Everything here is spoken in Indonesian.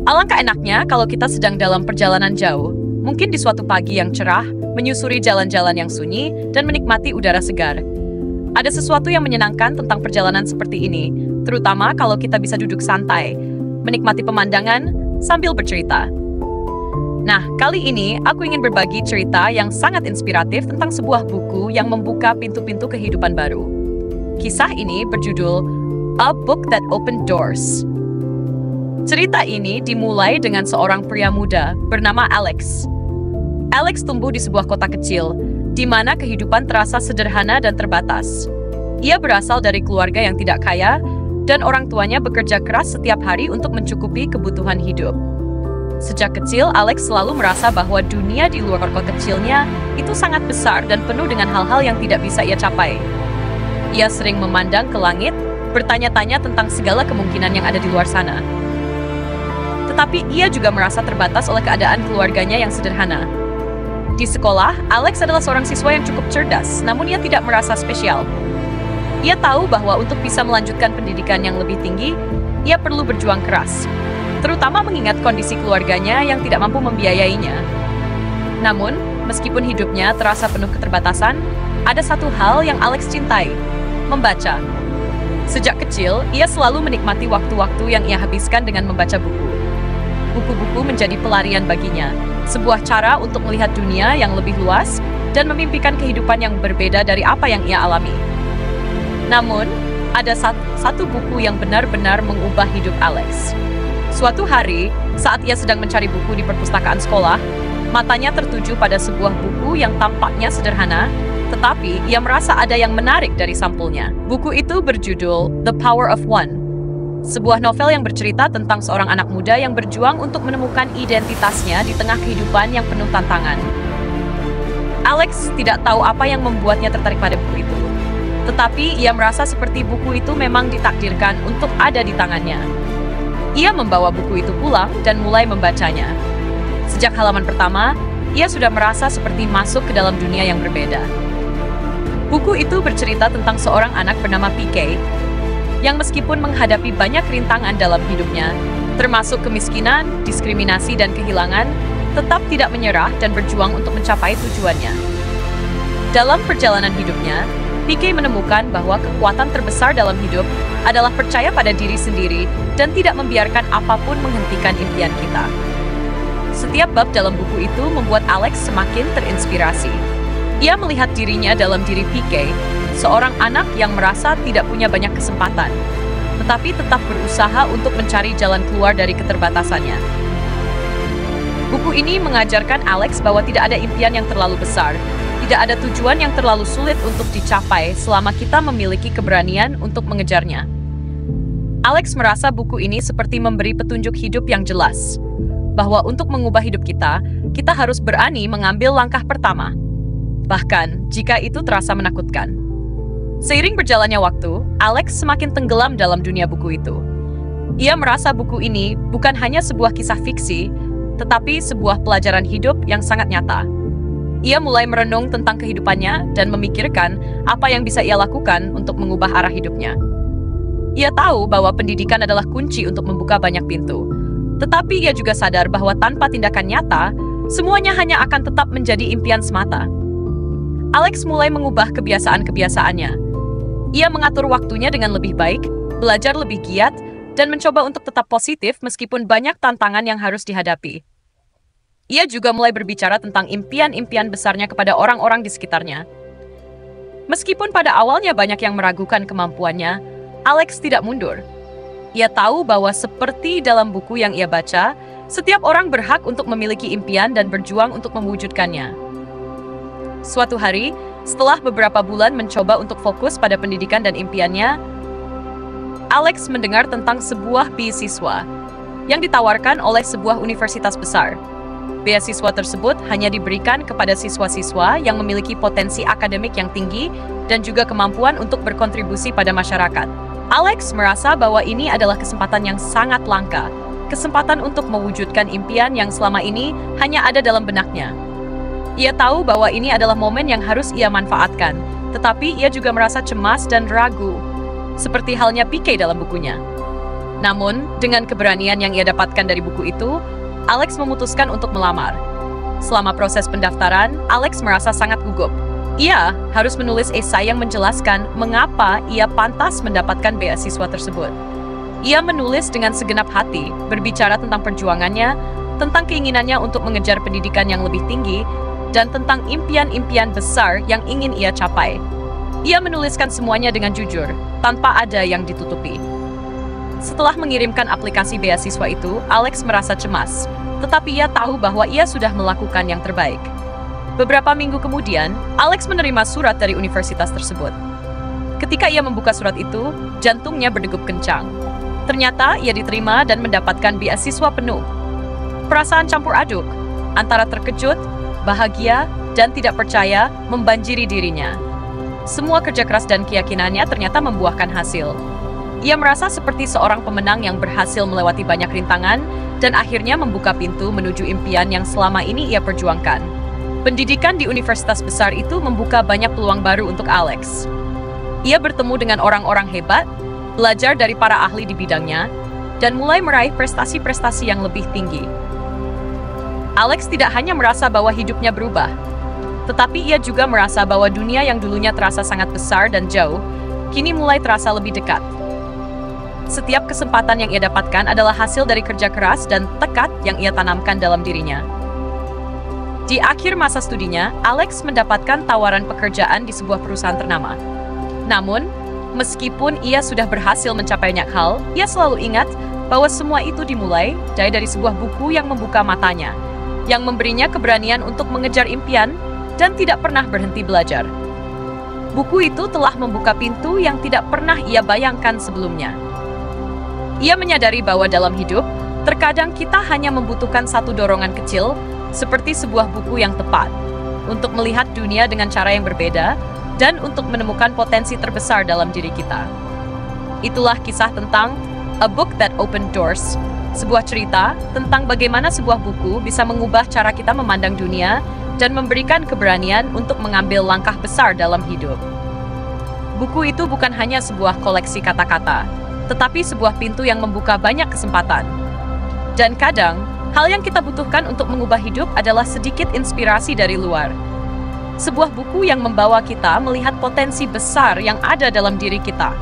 Alangkah enaknya kalau kita sedang dalam perjalanan jauh, mungkin di suatu pagi yang cerah, menyusuri jalan-jalan yang sunyi, dan menikmati udara segar. Ada sesuatu yang menyenangkan tentang perjalanan seperti ini, terutama kalau kita bisa duduk santai, menikmati pemandangan, sambil bercerita. Nah, kali ini aku ingin berbagi cerita yang sangat inspiratif tentang sebuah buku yang membuka pintu-pintu kehidupan baru. Kisah ini berjudul A Book That Opened Doors. Cerita ini dimulai dengan seorang pria muda bernama Alex. Alex tumbuh di sebuah kota kecil, di mana kehidupan terasa sederhana dan terbatas. Ia berasal dari keluarga yang tidak kaya, dan orang tuanya bekerja keras setiap hari untuk mencukupi kebutuhan hidup. Sejak kecil, Alex selalu merasa bahwa dunia di luar kota kecilnya itu sangat besar dan penuh dengan hal-hal yang tidak bisa ia capai. Ia sering memandang ke langit, bertanya-tanya tentang segala kemungkinan yang ada di luar sana. Tetapi ia juga merasa terbatas oleh keadaan keluarganya yang sederhana. Di sekolah, Alex adalah seorang siswa yang cukup cerdas, namun ia tidak merasa spesial. Ia tahu bahwa untuk bisa melanjutkan pendidikan yang lebih tinggi, ia perlu berjuang keras, terutama mengingat kondisi keluarganya yang tidak mampu membiayainya. Namun, meskipun hidupnya terasa penuh keterbatasan, ada satu hal yang Alex cintai: membaca. Sejak kecil, ia selalu menikmati waktu-waktu yang ia habiskan dengan membaca buku. Buku-buku menjadi pelarian baginya, sebuah cara untuk melihat dunia yang lebih luas dan memimpikan kehidupan yang berbeda dari apa yang ia alami. Namun, ada satu buku yang benar-benar mengubah hidup Alex. Suatu hari, saat ia sedang mencari buku di perpustakaan sekolah, matanya tertuju pada sebuah buku yang tampaknya sederhana, tetapi ia merasa ada yang menarik dari sampulnya. Buku itu berjudul The Power of One, sebuah novel yang bercerita tentang seorang anak muda yang berjuang untuk menemukan identitasnya di tengah kehidupan yang penuh tantangan. Alex tidak tahu apa yang membuatnya tertarik pada buku itu, tetapi ia merasa seperti buku itu memang ditakdirkan untuk ada di tangannya. Ia membawa buku itu pulang dan mulai membacanya. Sejak halaman pertama, ia sudah merasa seperti masuk ke dalam dunia yang berbeda. Buku itu bercerita tentang seorang anak bernama PK, yang meskipun menghadapi banyak rintangan dalam hidupnya, termasuk kemiskinan, diskriminasi, dan kehilangan, tetap tidak menyerah dan berjuang untuk mencapai tujuannya. Dalam perjalanan hidupnya, PK menemukan bahwa kekuatan terbesar dalam hidup adalah percaya pada diri sendiri dan tidak membiarkan apapun menghentikan impian kita. Setiap bab dalam buku itu membuat Alex semakin terinspirasi. Ia melihat dirinya dalam diri PK, seorang anak yang merasa tidak punya banyak kesempatan, tetapi tetap berusaha untuk mencari jalan keluar dari keterbatasannya. Buku ini mengajarkan Alex bahwa tidak ada impian yang terlalu besar, tidak ada tujuan yang terlalu sulit untuk dicapai selama kita memiliki keberanian untuk mengejarnya. Alex merasa buku ini seperti memberi petunjuk hidup yang jelas, bahwa untuk mengubah hidup kita, kita harus berani mengambil langkah pertama, bahkan jika itu terasa menakutkan. Seiring berjalannya waktu, Alex semakin tenggelam dalam dunia buku itu. Ia merasa buku ini bukan hanya sebuah kisah fiksi, tetapi sebuah pelajaran hidup yang sangat nyata. Ia mulai merenung tentang kehidupannya dan memikirkan apa yang bisa ia lakukan untuk mengubah arah hidupnya. Ia tahu bahwa pendidikan adalah kunci untuk membuka banyak pintu. Tetapi ia juga sadar bahwa tanpa tindakan nyata, semuanya hanya akan tetap menjadi impian semata. Alex mulai mengubah kebiasaan-kebiasaannya. Ia mengatur waktunya dengan lebih baik, belajar lebih giat, dan mencoba untuk tetap positif meskipun banyak tantangan yang harus dihadapi. Ia juga mulai berbicara tentang impian-impian besarnya kepada orang-orang di sekitarnya. Meskipun pada awalnya banyak yang meragukan kemampuannya, Alex tidak mundur. Ia tahu bahwa seperti dalam buku yang ia baca, setiap orang berhak untuk memiliki impian dan berjuang untuk mewujudkannya. Suatu hari, setelah beberapa bulan mencoba untuk fokus pada pendidikan dan impiannya, Alex mendengar tentang sebuah beasiswa yang ditawarkan oleh sebuah universitas besar. Beasiswa tersebut hanya diberikan kepada siswa-siswa yang memiliki potensi akademik yang tinggi dan juga kemampuan untuk berkontribusi pada masyarakat. Alex merasa bahwa ini adalah kesempatan yang sangat langka, kesempatan untuk mewujudkan impian yang selama ini hanya ada dalam benaknya. Ia tahu bahwa ini adalah momen yang harus ia manfaatkan, tetapi ia juga merasa cemas dan ragu, seperti halnya PK dalam bukunya. Namun, dengan keberanian yang ia dapatkan dari buku itu, Alex memutuskan untuk melamar. Selama proses pendaftaran, Alex merasa sangat gugup. Ia harus menulis esai yang menjelaskan mengapa ia pantas mendapatkan beasiswa tersebut. Ia menulis dengan segenap hati, berbicara tentang perjuangannya, tentang keinginannya untuk mengejar pendidikan yang lebih tinggi, dan tentang impian-impian besar yang ingin ia capai. Ia menuliskan semuanya dengan jujur, tanpa ada yang ditutupi. Setelah mengirimkan aplikasi beasiswa itu, Alex merasa cemas, tetapi ia tahu bahwa ia sudah melakukan yang terbaik. Beberapa minggu kemudian, Alex menerima surat dari universitas tersebut. Ketika ia membuka surat itu, jantungnya berdegup kencang. Ternyata ia diterima dan mendapatkan beasiswa penuh. Perasaan campur aduk, antara terkejut, bahagia, dan tidak percaya membanjiri dirinya. Semua kerja keras dan keyakinannya ternyata membuahkan hasil. Ia merasa seperti seorang pemenang yang berhasil melewati banyak rintangan dan akhirnya membuka pintu menuju impian yang selama ini ia perjuangkan. Pendidikan di universitas besar itu membuka banyak peluang baru untuk Alex. Ia bertemu dengan orang-orang hebat, belajar dari para ahli di bidangnya, dan mulai meraih prestasi-prestasi yang lebih tinggi. Alex tidak hanya merasa bahwa hidupnya berubah, tetapi ia juga merasa bahwa dunia yang dulunya terasa sangat besar dan jauh, kini mulai terasa lebih dekat. Setiap kesempatan yang ia dapatkan adalah hasil dari kerja keras dan tekad yang ia tanamkan dalam dirinya. Di akhir masa studinya, Alex mendapatkan tawaran pekerjaan di sebuah perusahaan ternama. Namun, meskipun ia sudah berhasil mencapai banyak hal, ia selalu ingat bahwa semua itu dimulai dari sebuah buku yang membuka matanya, yang memberinya keberanian untuk mengejar impian dan tidak pernah berhenti belajar. Buku itu telah membuka pintu yang tidak pernah ia bayangkan sebelumnya. Ia menyadari bahwa dalam hidup, terkadang kita hanya membutuhkan satu dorongan kecil, seperti sebuah buku yang tepat, untuk melihat dunia dengan cara yang berbeda, dan untuk menemukan potensi terbesar dalam diri kita. Itulah kisah tentang A Book That Opened Doors, sebuah cerita tentang bagaimana sebuah buku bisa mengubah cara kita memandang dunia dan memberikan keberanian untuk mengambil langkah besar dalam hidup. Buku itu bukan hanya sebuah koleksi kata-kata, tetapi sebuah pintu yang membuka banyak kesempatan. Dan kadang, hal yang kita butuhkan untuk mengubah hidup adalah sedikit inspirasi dari luar. Sebuah buku yang membawa kita melihat potensi besar yang ada dalam diri kita.